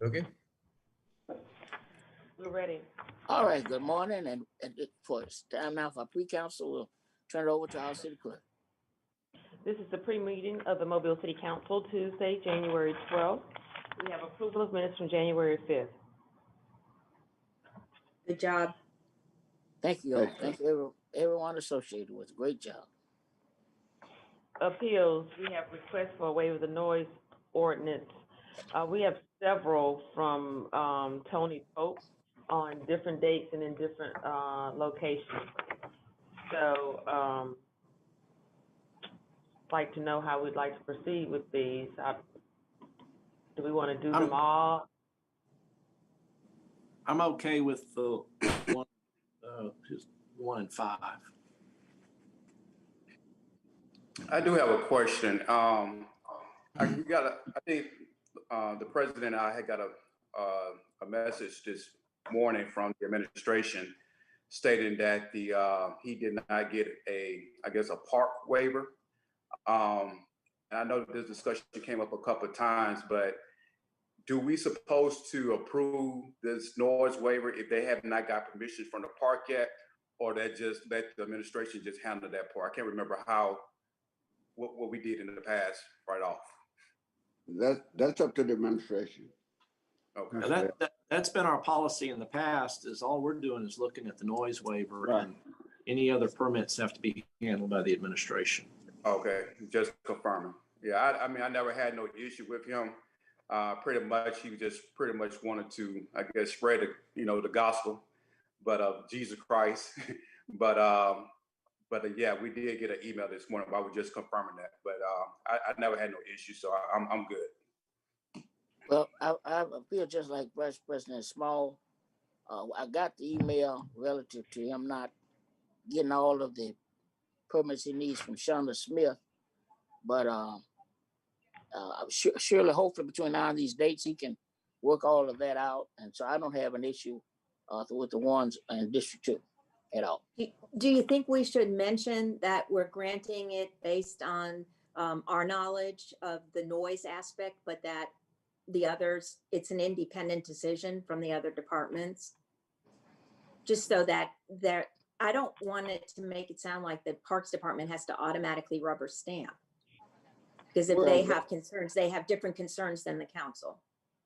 Okay. We're ready. All right, good morning, and for it's time now for pre-council, we'll turn it over to our city clerk. This is the pre-meeting of the Mobile City Council, Tuesday, January 12th. We have approval of minutes from January 5th. Good job. Thank you. Thank you, everyone associated with it. Great job. Appeals, we have requests for a waiver of the noise ordinance. We have several from Tony Pope on different dates and in different locations. So, like to know how we'd like to proceed with these. Do we want to do them all? I'm okay with the one, just 1 and 5. I do have a question. I think the president and I had got a message this morning from the administration stating that he did not get a park waiver. And I know that this discussion came up a couple of times, but do we supposed to approve this noise waiver if they have not got permission from the park yet, or that just let the administration just handle that part? I can't remember what we did in the past right off. That's up to the administration. Okay. That's been our policy in the past, is all we're doing is looking at the noise waiver, right, and any other permits have to be handled by the administration. Okay, just confirming. Yeah, I mean, I never had no issue with him. Pretty much, he just pretty much wanted to, I guess, spread the gospel, but of Jesus Christ. but yeah, we did get an email this morning. But I was just confirming that. But I never had no issue, so I'm good. Well, I feel just like Vice President Small. I got the email relative to him not getting all of the permits he needs from Shonda Smith, but surely, hopefully, between now and these dates, he can work all of that out, and so I don't have an issue with the ones in District 2 at all. Do you think we should mention that we're granting it based on our knowledge of the noise aspect, but that the others, it's an independent decision from the other departments? Just so that I don't want it to make it sound like the Parks Department has to automatically rubber stamp. Because if they have concerns, they have different concerns than the council.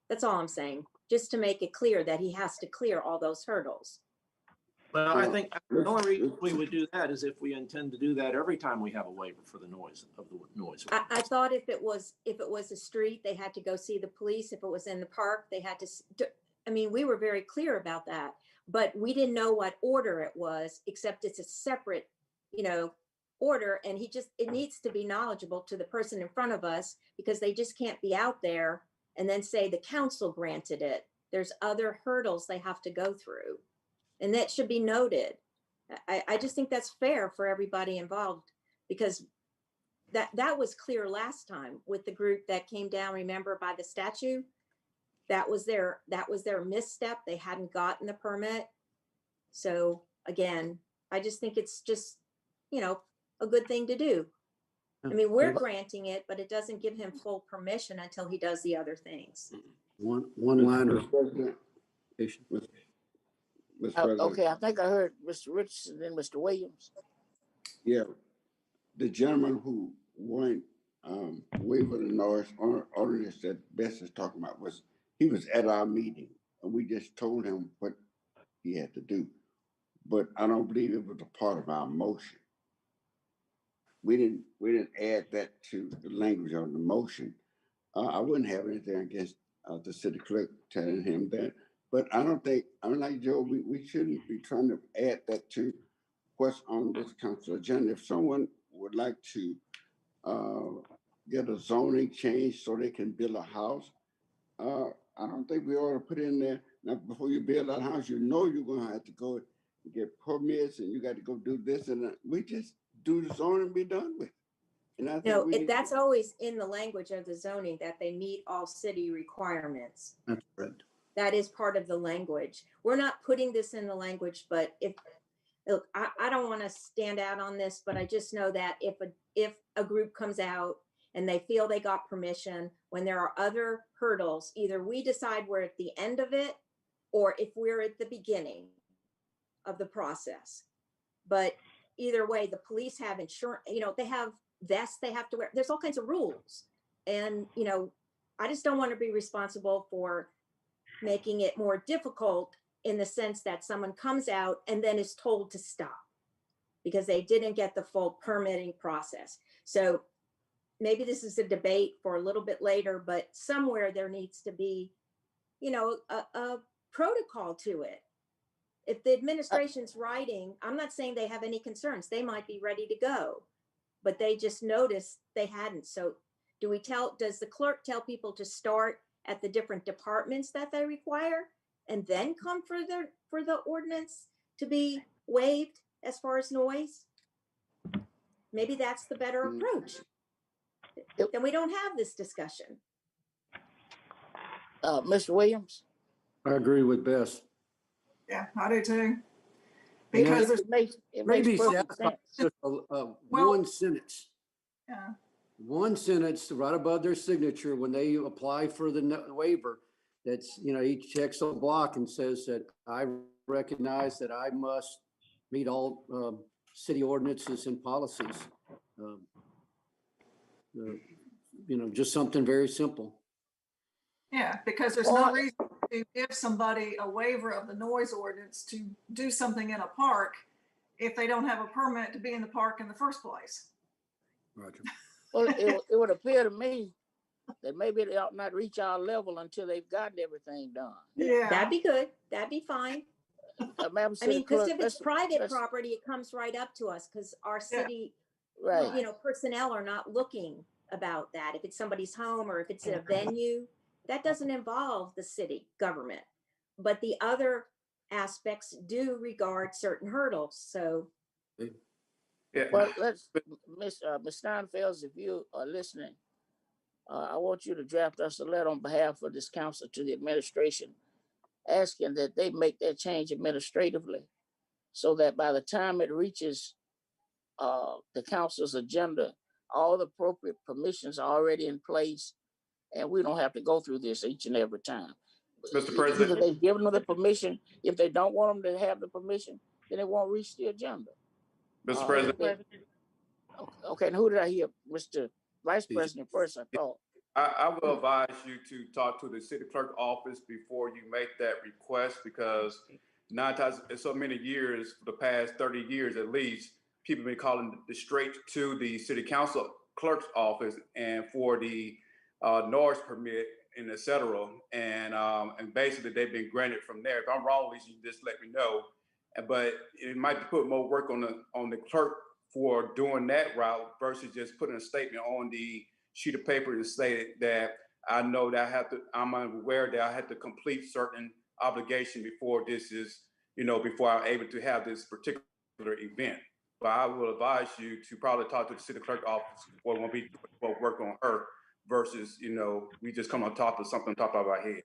That's all I'm saying, just to make it clear that he has to clear all those hurdles. Well, I think the only reason we would do that is if we intend to do that every time we have a waiver for the noise of the noise. I thought if it was a street, they had to go see the police. If it was in the park, they had to. I mean, we were very clear about that, but we didn't know what order it was, except it's a separate, order. And it needs to be knowledgeable to the person in front of us, because they just can't be out there and then say the council granted it. There's other hurdles they have to go through. And that should be noted. I just think that's fair for everybody involved, because that was clear last time with the group that came down, remember, by the statue. That was their misstep. They hadn't gotten the permit. So again, I just think it's just, a good thing to do. I mean, we're granting it, but it doesn't give him full permission until he does the other things. One line of President. Okay, I think I heard Mr. Richardson and Mr. Williams. Yeah, the gentleman who went waiver the noise ordinance that Bess is talking about he was at our meeting, and we just told him what he had to do. But I don't believe it was a part of our motion. We didn't add that to the language of the motion. I wouldn't have anything against the city clerk telling him that. But I don't think, I'm like Joe, we shouldn't be trying to add that to what's on this council agenda. If someone would like to get a zoning change so they can build a house, I don't think we ought to put in there, now before you build that house, you're going to have to go and get permits, and you got to go do this and that. We just do the zoning and be done with it. And I think that's always in the language of the zoning, that they meet all city requirements. That's right. That is part of the language. We're not putting this in the language, but look, I don't want to stand out on this, but I just know that if a group comes out and they feel they got permission, when there are other hurdles, either we decide we're at the end of it or if we're at the beginning of the process. But either way, the police have insurance, they have vests they have to wear. There's all kinds of rules. And, I just don't want to be responsible for making it more difficult in the sense that someone comes out and then is told to stop because they didn't get the full permitting process. So maybe this is a debate for a little bit later, but somewhere there needs to be, a protocol to it. If the administration's writing, I'm not saying they have any concerns. They might be ready to go, but they just noticed they hadn't. So does the clerk tell people to start at the different departments that they require and then come for the ordinance to be waived as far as noise? Maybe that's the better approach. Then we don't have this discussion. Mr. Williams? I agree with Bess. Yeah, I do too. And Because that's- It makes Maybe perfect satisfied sense. just Well- one sentence. yeah, One sentence right above their signature when they apply for the waiver. That's, he checks a block and says that I recognize that I must meet all city ordinances and policies. Just something very simple. yeah, because there's no reason to give somebody a waiver of the noise ordinance to do something in a park if they don't have a permit to be in the park in the first place. Roger. Well, it would appear to me that maybe they ought not reach our level until they've gotten everything done. Yeah. That'd be good. That'd be fine. Madam I City mean, because Clerk, if it's private let's- property, it comes right up to us because our city, Right. personnel are not looking about that. If it's somebody's home or if it's a venue, that doesn't involve the city government. But the other aspects do regard certain hurdles. So Yeah. Well, Miss Steinfeld, if you are listening, I want you to draft us a letter on behalf of this council to the administration, asking that they make that change administratively, so that by the time it reaches the council's agenda, all the appropriate permissions are already in place, and we don't have to go through this each and every time. Mr. President. Either they've given them the permission. If they don't want them to have the permission, then it won't reach the agenda. Mr. President, Okay, and who did I hear? Mr. Vice President first, I thought. I will advise you to talk to the city clerk office before you make that request, because 9 times in so many years, for the past 30 years at least, people have been calling straight to the city council clerk's office and for the noise permit and et cetera. And basically they've been granted from there. If I'm wrong, Lisa, you just let me know. But it might put more work on the clerk for doing that route versus just putting a statement on the sheet of paper to say that I know that I'm aware that I have to complete certain obligation before this is, before I'm able to have this particular event. But I will advise you to probably talk to the city clerk office before when we work on her versus, we just come on top of something on top of our heads.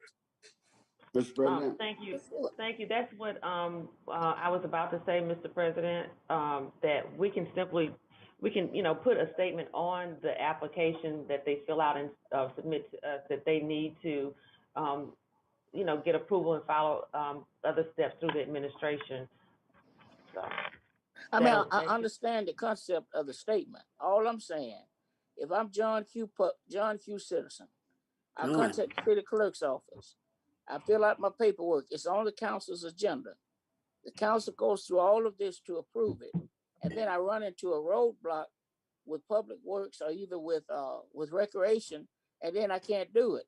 Mr. President, Thank you. Thank you. That's what I was about to say, Mr. President, that we can put a statement on the application that they fill out and submit to us that they need to, get approval and follow other steps through the administration. So, I mean, I thank you. understand the concept of the statement. All I'm saying, if I'm John Q. Citizen, I John. contact the city clerk's office. I fill out my paperwork. It's on the council's agenda. The council goes through all of this to approve it. And then I run into a roadblock with public works or either with recreation, and then I can't do it.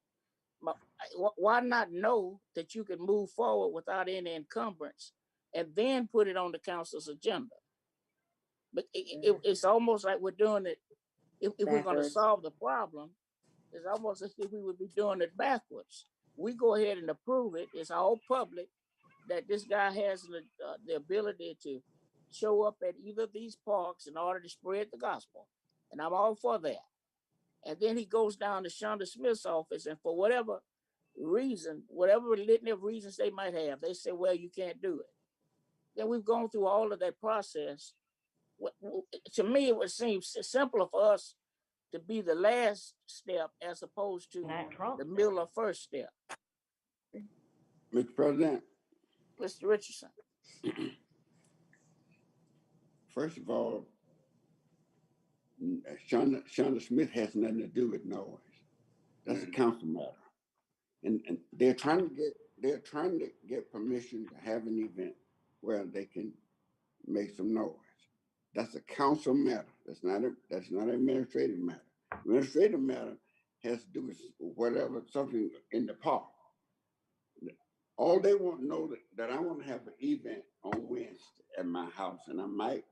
Why not know that you can move forward without any encumbrance and then put it on the council's agenda? But it's almost like we're doing it, if we're going to Backwards. solve the problem, it's almost as if we would be doing it backwards. We go ahead and approve it. It's all public that this guy has the ability to show up at either of these parks in order to spread the gospel. And I'm all for that. And then he goes down to Shonda Smith's office, and for whatever reason, whatever litany of reasons they might have, they say, well, you can't do it. Then we've gone through all of that process. To me, it would seem simpler for us to be the last step as opposed to Not Trump. the middle or first step. Mr. President, Mr. Richardson. first of all, Shonda Smith has nothing to do with noise. That's a council matter. And they're trying to get permission to have an event where they can make some noise. That's a council matter. That's not an administrative matter. Administrative matter has to do with whatever, something in the park. All they want to know that I want to have an event on Wednesday at my house, and I might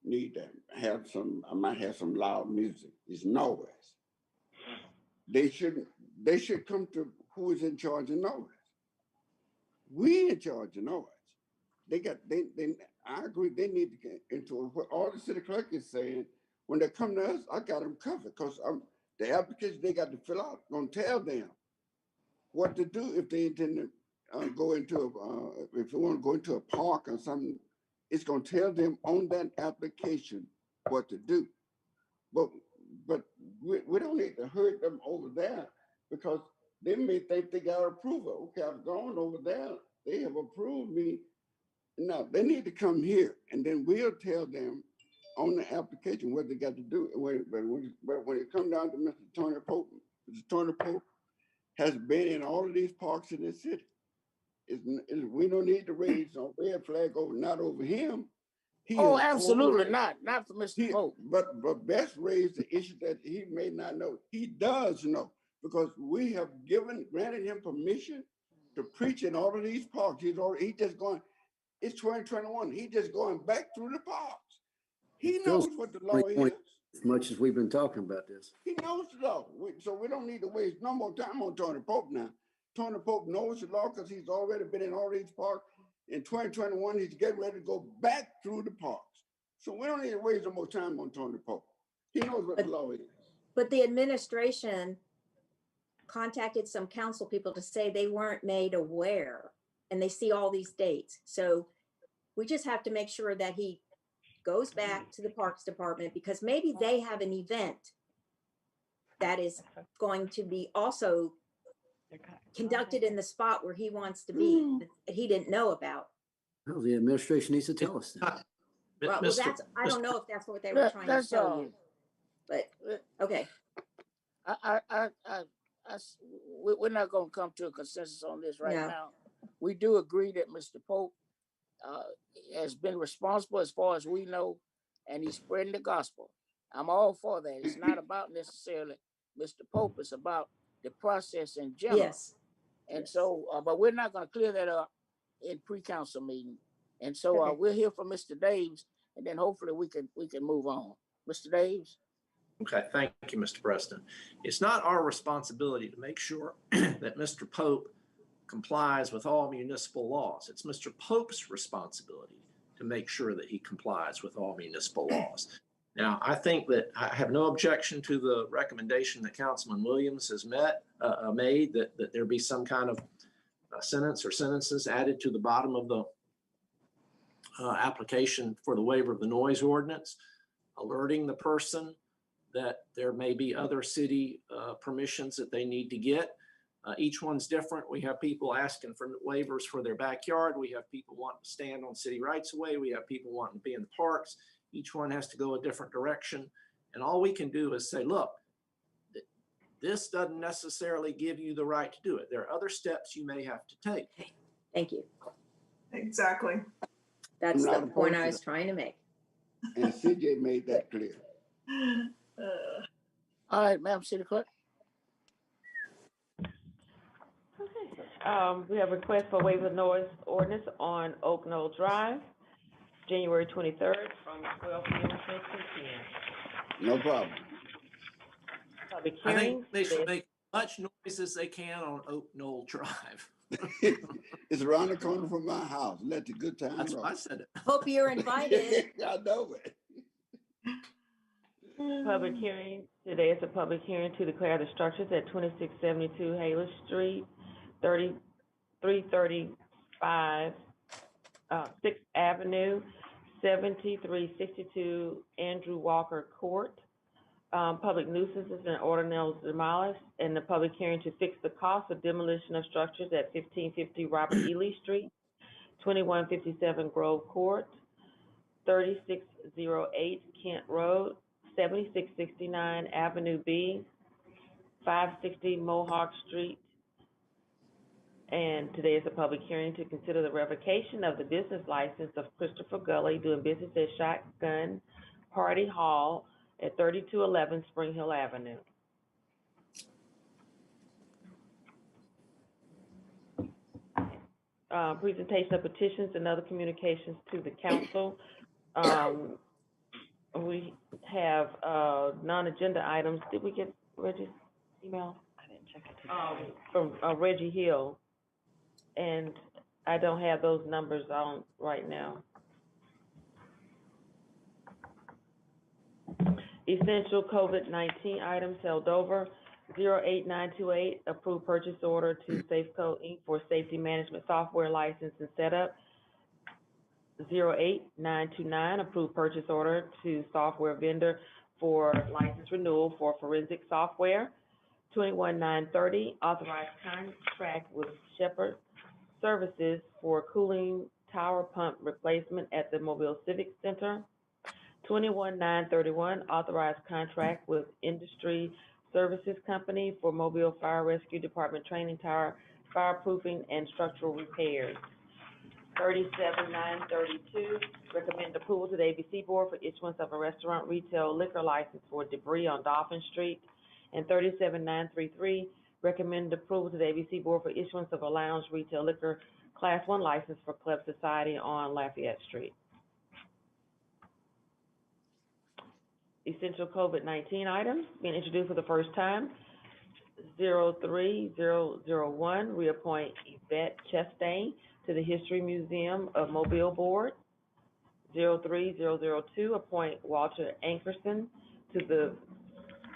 need to have I might have some loud music. It's noise. They should come to who is in charge of noise. We in charge of noise. I agree, they need to get into it. What all the city clerk is saying, when they come to us, I got them covered, because the application they got to fill out gonna tell them what to do if they intend to go into if they want to go into a park or something. It's gonna tell them on that application what to do. But we don't need to hurt them over there, because they may think they got approval. Okay, I've gone over there. They have approved me. No, they need to come here, and then we'll tell them on the application what they got to do. But when it comes down to Mr. Tony Pope has been in all of these parks in the city. We don't need to raise a red flag not over him. Absolutely not for Mr. Pope. But best raise the issue that he may not know. He does know, because we have granted him permission to preach in all of these parks. It's 2021. He's just going back through the parks. He knows what the law is. As much as we've been talking about this. He knows the law. So we don't need to waste no more time on Tony Pope now. Tony Pope knows the law because he's already been in all these parks. In 2021, he's getting ready to go back through the parks. So we don't need to waste no more time on Tony Pope. He knows what the law is. But the administration contacted some council people to say they weren't made aware, and they see all these dates. So we just have to make sure that he goes back to the Parks Department, because maybe they have an event that is going to be also conducted in the spot where he wants to be, that he didn't know about. Well, the administration needs to tell us that. Well, I don't know if that's what they were trying to tell you, but okay. We're not going to come to a consensus on this right now. We do agree that Mr. Pope has been responsible as far as we know, and he's spreading the gospel. I'm all for that. It's not about necessarily Mr. Pope. It's about the process in general. Yes. And so, but we're not going to clear that up in pre-council meeting. And so we'll hear from Mr. Daves, and then hopefully we can move on. Mr. Daves? Okay, thank you, Mr. President. It's not our responsibility to make sure that Mr. Pope complies with all municipal laws. It's Mr. Pope's responsibility to make sure that he complies with all municipal laws. Now, I think that I have no objection to the recommendation that Councilman Williams has made that there be some kind of sentence or sentences added to the bottom of the application for the waiver of the noise ordinance, alerting the person that there may be other city permissions that they need to get. Each one's different. We have people asking for waivers for their backyard. We have people wanting to stand on city rights of way. We have people wanting to be in the parks. Each one has to go a different direction. And all we can do is say, look, this doesn't necessarily give you the right to do it. There are other steps you may have to take. Thank you. Exactly. That's the point I was trying to make. And CJ made that clear. All right, Madam City Clerk. Okay. We have a request for waiver of noise ordinance on Oakdale Drive, January 23rd from 12 p.m. to 6 p.m. No problem. Public I hearing. think they should make as much noise as they can on Oakdale Drive. It's around the corner from my house. Let the good time That's roll. why I said it. Hope you're invited. I know it. Public hearing. Today is a public hearing to declare the structures at 2672 Haler Street, 335 6th Avenue, 7362 Andrew Walker Court, Public nuisances and ordinance demolished, and the public hearing to fix the cost of demolition of structures at 1550 Robert E. Lee Street, 2157 Grove Court, 3608 Kent Road, 7669 Avenue B, 560 Mohawk Street. And today is a public hearing to consider the revocation of the business license of Christopher Gully doing business as Shotgun Party Hall at 3211 Spring Hill Avenue. Presentation of petitions and other communications to the council. We have non-agenda items. Did we get Reggie's email? I didn't check it today. From Reggie Hill, and I don't have those numbers on right now. Essential COVID-19 items held over. 08928, approved purchase order to Safeco Inc. for safety management software license and setup. 08929, approved purchase order to software vendor for license renewal for forensic software. 21930, authorized contract with Shepherd Services for cooling tower pump replacement at the Mobile Civic Center. 21931, authorized contract with Industry Services Company for Mobile Fire Rescue Department training tower, fireproofing, and structural repairs. 37932, recommend approval to the ABC Board for issuance of a restaurant retail liquor license for Debris on Dolphin Street. And 37933, recommend approval to the ABC Board for issuance of a lounge retail liquor Class 1 license for Club Society on Lafayette Street. Essential COVID-19 items being introduced for the first time. 03001, reappoint Yvette Chastain to the History Museum of Mobile Board. 03002, appoint Walter Ankerson to the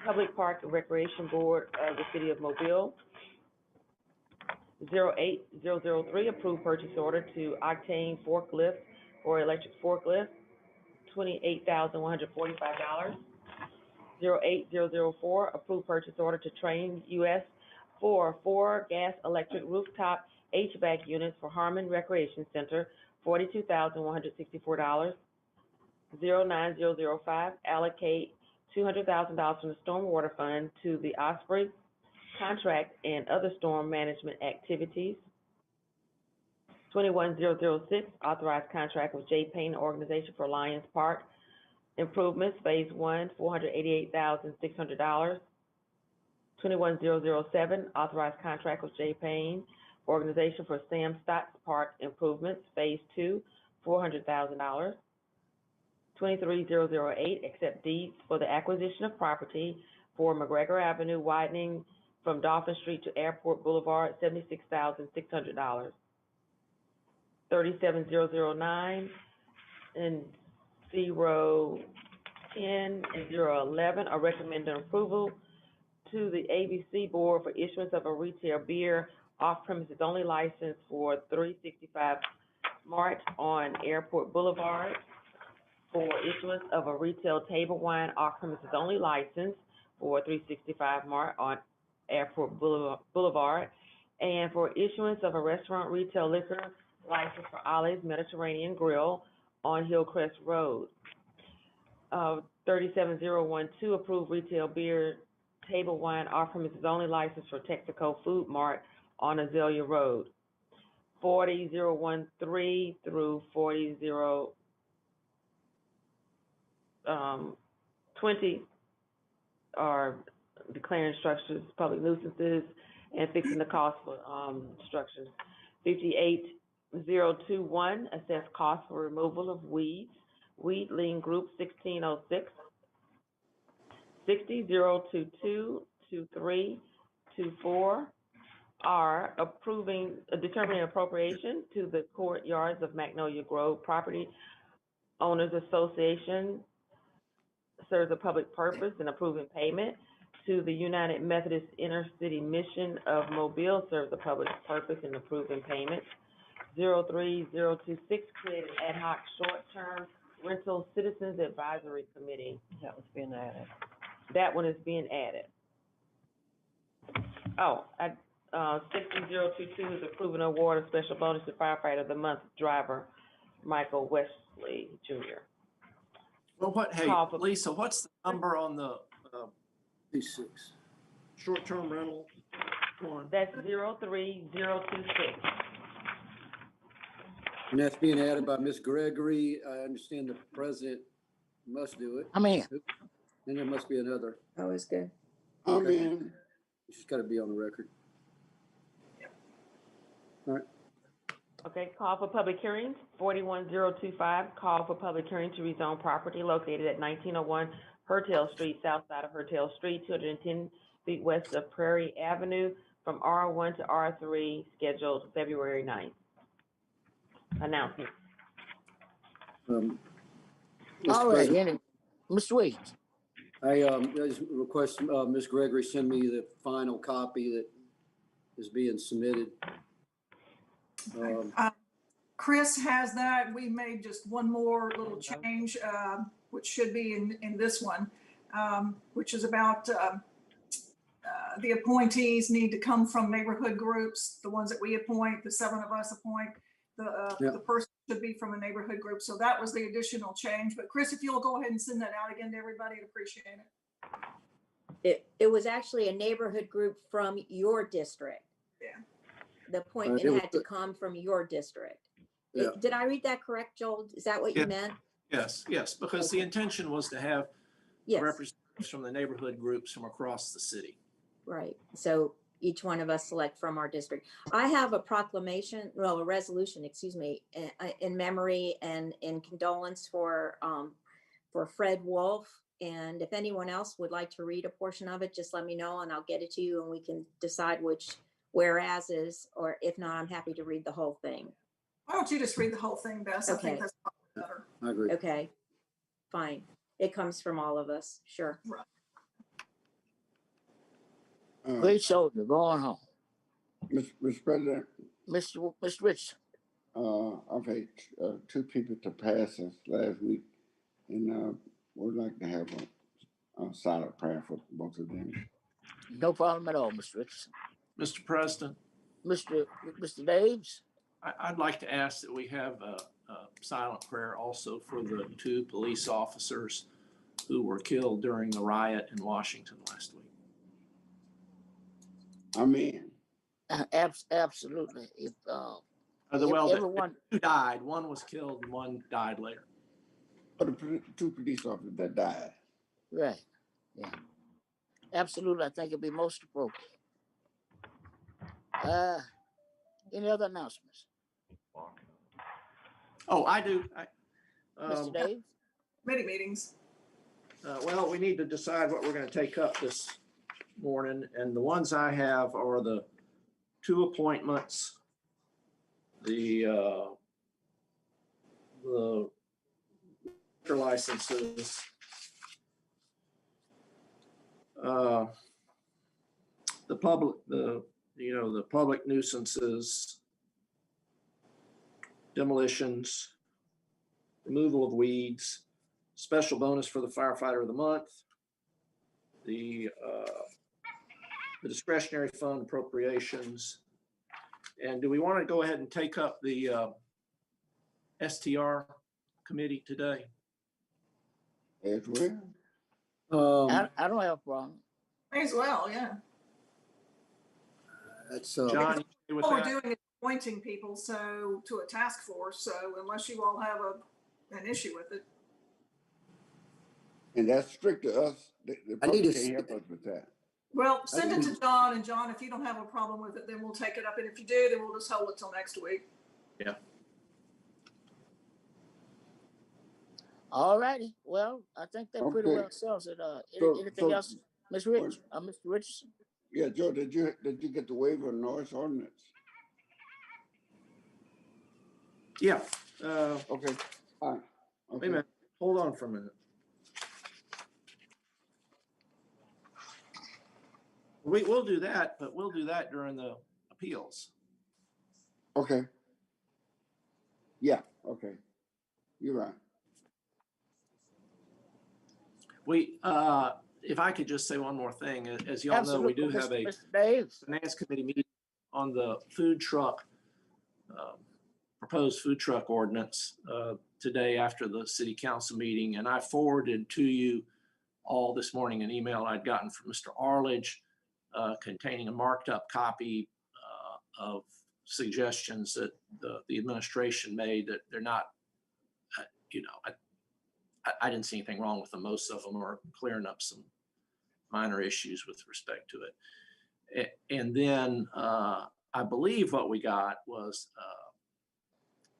Public Park and Recreation Board of the City of Mobile. 08003, approve purchase order to Octane Forklift or electric forklift, $28,145. 08004, approve purchase order to Train US for 4 gas electric rooftop HVAC units for Harmon Recreation Center, $42,164. 09005, allocate $200,000 from the Stormwater Fund to the Osprey contract and other storm management activities. 21006, authorized contract with J. Payne Organization for Lions Park improvements, Phase 1, $488,600. 21007, authorized contract with J. Payne Organization for Sam Stotts Park improvements, Phase 2, $400,000. 23008, accept deeds for the acquisition of property for McGregor Avenue widening from Dolphin Street to Airport Boulevard, $76,600. 37009 and 010 and 011 are recommending approval to the ABC Board for issuance of a retail beer off-premises only license for 365 Mart on Airport Boulevard, for issuance of a retail table wine off-premises only license for 365 Mart on Airport Boulevard, and for issuance of a restaurant retail liquor license for Ollie's Mediterranean Grill on Hillcrest Road. 37012, approved retail beer table wine off-premises only license for Texaco Food Mart on Azalea Road. 40013 through 40020 are declaring structures public nuisances and fixing the cost for structures. 58021, assess cost for removal of weeds. Weed Lien Group 1606. 600222324 are determining appropriation to the courtyards of Magnolia Grove Property Owners Association serves a public purpose and approving payment to the United Methodist Inner City Mission of Mobile serves a public purpose and approving payment. 03026, create an ad hoc short-term rental citizens advisory committee. That was being added. That one is being added. Oh, 60022 is approving award of special bonus to firefighter of the month driver, Michael Wesley Jr. Well, hey, Call for- Lisa, what's the number on the P6. short-term rental one? That's 03026. And that's being added by Ms. Gregory. I understand the president must do it. I'm in. And there must be another. That was good. I'm Okay. in. It's just got to be on the record. All right. Okay, call for public hearings, 41025, call for public hearing to rezone property located at 1901 Hertel Street, south side of Hertel Street, 210 feet west of Prairie Avenue, from R1 to R3, scheduled February 9th. Announcement. Mr. All right, President, any, Mr. Williams. I just request Ms. Gregory send me the final copy that is being submitted. Chris has that. We made just one more little change, which should be in this one, which is about the appointees need to come from neighborhood groups, the ones that we appoint, the 7 of us appoint. The person should be from a neighborhood group. So that was the additional change. But Chris, if you'll go ahead and send that out again to everybody, I'd appreciate it. It was actually a neighborhood group from your district. Yeah. The appointment had to come from your district. Yeah. Did I read that correct, Joel? Is that what Yeah. you meant? Yes, because the intention was to have Yes, representatives from the neighborhood groups from across the city. right. So each one of us select from our district. I have a proclamation, well, a resolution, excuse me, in memory and in condolence for Fred Wolf. And if anyone else would like to read a portion of it, just let me know and I'll get it to you and we can decide which whereas is, or if not, I'm happy to read the whole thing. Why don't you just read the whole thing, Bess? I think Okay. that's probably better. I agree. Okay, fine. It comes from all of us, sure. Great soldier, going home. Mr. President, Mr. Richardson. I've had 2 people to pass us last week, and would like to have a silent prayer for both of them. No problem at all, Mr. Richardson. Mr. President, Mr. Daves. I'd like to ask that we have a silent prayer also for the 2 police officers who were killed during the riot in Washington last week. I'm in. Absolutely. If Well, everyone, 2 died. 1 was killed and 1 died later. For the 2 police officers that died. right, yeah, absolutely. I think it'd be most appropriate. Any other announcements, Oh, I do. Mr. Dave? Committee meetings. Well, we need to decide what we're going to take up this morning, and the ones I have are the 2 appointments, the liquor licenses, the public nuisances, demolitions, removal of weeds, special bonus for the firefighter of the month, the discretionary fund appropriations. And do we want to go ahead and take up the STR committee today? As well. I don't have a problem. May as well, yeah. That's John, you agree with All we're that? doing is appointing people to a task force, so unless you all have an issue with it. And that's strict to us. The I need public to can't help us with that. Well, send it to John, and John, if you don't have a problem with it, then we'll take it up, and if you do, then we'll just hold it till next week. All righty. Well, I think that pretty Okay. well sells it. So- Anything so- else, Mr. Richardson? Yeah, Joe, did you get the waiver of noise ordinance? Yeah. Okay, all right. Wait Okay. a minute. Hold on for a minute. We'll do that, but we'll do that during the appeals. Okay. Yeah, okay. You're right. if I could just say one more thing, as y'all know, we do have a Mr. Davis. finance committee meeting on the food truck, proposed food truck ordinance today after the city council meeting. And I forwarded to you all this morning an email I'd gotten from Mr. Arledge containing a marked up copy of suggestions that the administration made that they're not, I didn't see anything wrong with them. Most of them are clearing up some minor issues with respect to it. And then I believe what we got was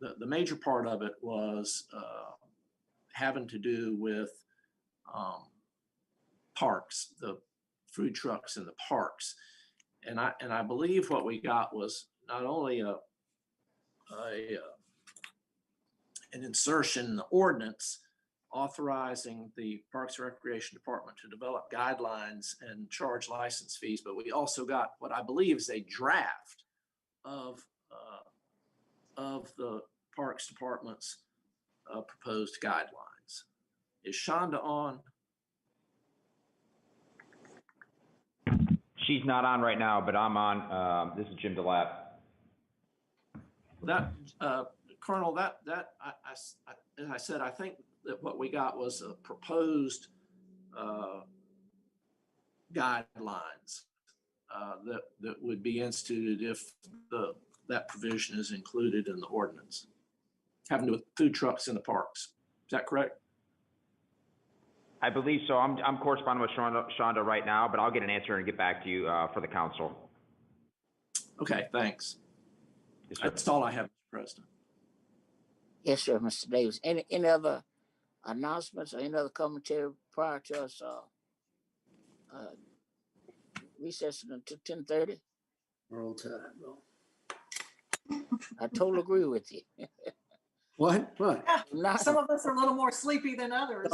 the major part of it was having to do with parks, the food trucks in the parks. And I believe what we got was not only an insertion in the ordinance authorizing the Parks and Recreation Department to develop guidelines and charge license fees, but we also got what I believe is a draft of the Parks Department's proposed guidelines. Is Shonda on? She's not on right now, but I'm on. This is Jim DeLapp. That Colonel, as I said, I think that what we got was a proposed guidelines that would be instituted if that provision is included in the ordinance, having to do with food trucks in the parks. Is that correct? I believe so. I'm corresponding with Shonda right now, but I'll get an answer and get back to you for the council. Okay, thanks. Yes, sir. That's all I have, Mr. President. Yes, sir, Mr. Davis. Any other announcements or any other commentary prior to us recessing until 10:30? Roll Tide, roll. I totally agree with you. What? Yeah, some of us are a little more sleepy than others.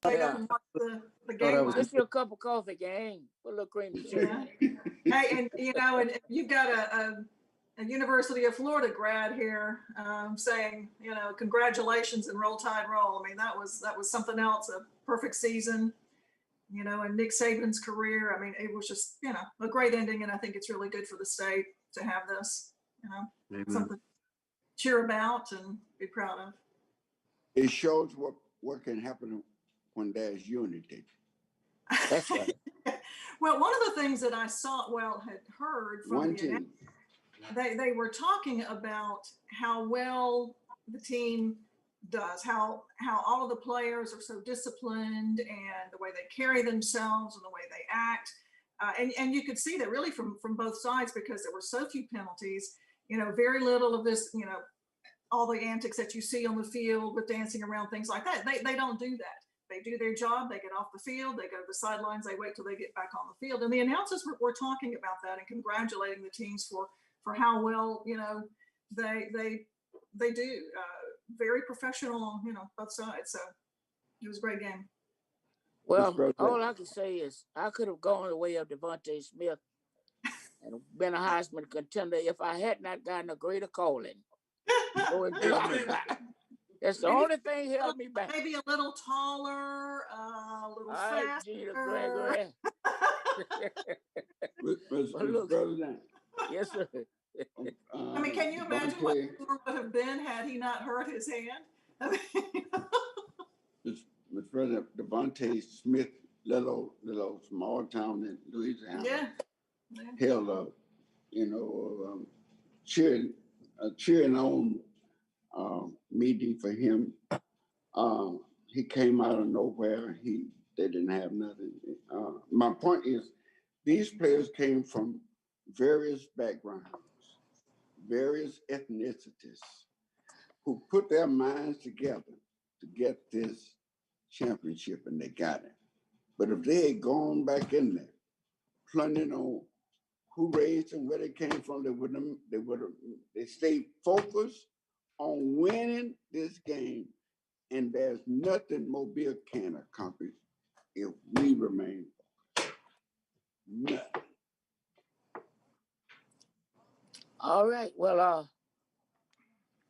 Stayed up and watched the game. Just your cup of coffee, gang. Put a little cream and sugar. Hey, and and you've got a University of Florida grad here saying, congratulations and roll tide roll. I mean, that was something else, a perfect season, and Nick Saban's career. I mean, it was just, a great ending. And I think it's really good for the state to have this, something to cheer about and be proud of. It shows what can happen when there's unity. That's right. Well, one of the things that I had heard from One the team. they were talking about how well the team does, how all of the players are so disciplined and the way they carry themselves and the way they act. And you could see that really from both sides because there were so few penalties, very little of this, all the antics that you see on the field with dancing around, things like that. They don't do that. They do their job. They get off the field. They go to the sidelines. They wait till they get back on the field. And the announcers were talking about that and congratulating the teams for how well, they do. Very professional on, both sides. So it was a great game. Well, all I can say is I could have gone the way of Devontae Smith and been a Heisman contender if I had not gotten a greater calling. That's the only thing held me back. Maybe a little taller, a little faster. Gina Gregory. Mr. President. Yes, sir. I mean, can you imagine what it would have been had he not hurt his hand? I mean, Mr. President, Devontae Smith, little small town in Louisiana, held a, cheering on meeting for him. He came out of nowhere. They didn't have nothing. My point is, these players came from various backgrounds, various ethnicities, who put their minds together to get this championship, and they got it. But if they had gone back in there, plunging on who raised them, where they came from, they stayed focused on winning this game. And there's nothing Mobile can accomplish if we remain focused. Nothing. All right. Well,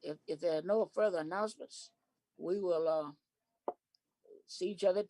if there are no further announcements, we will see each other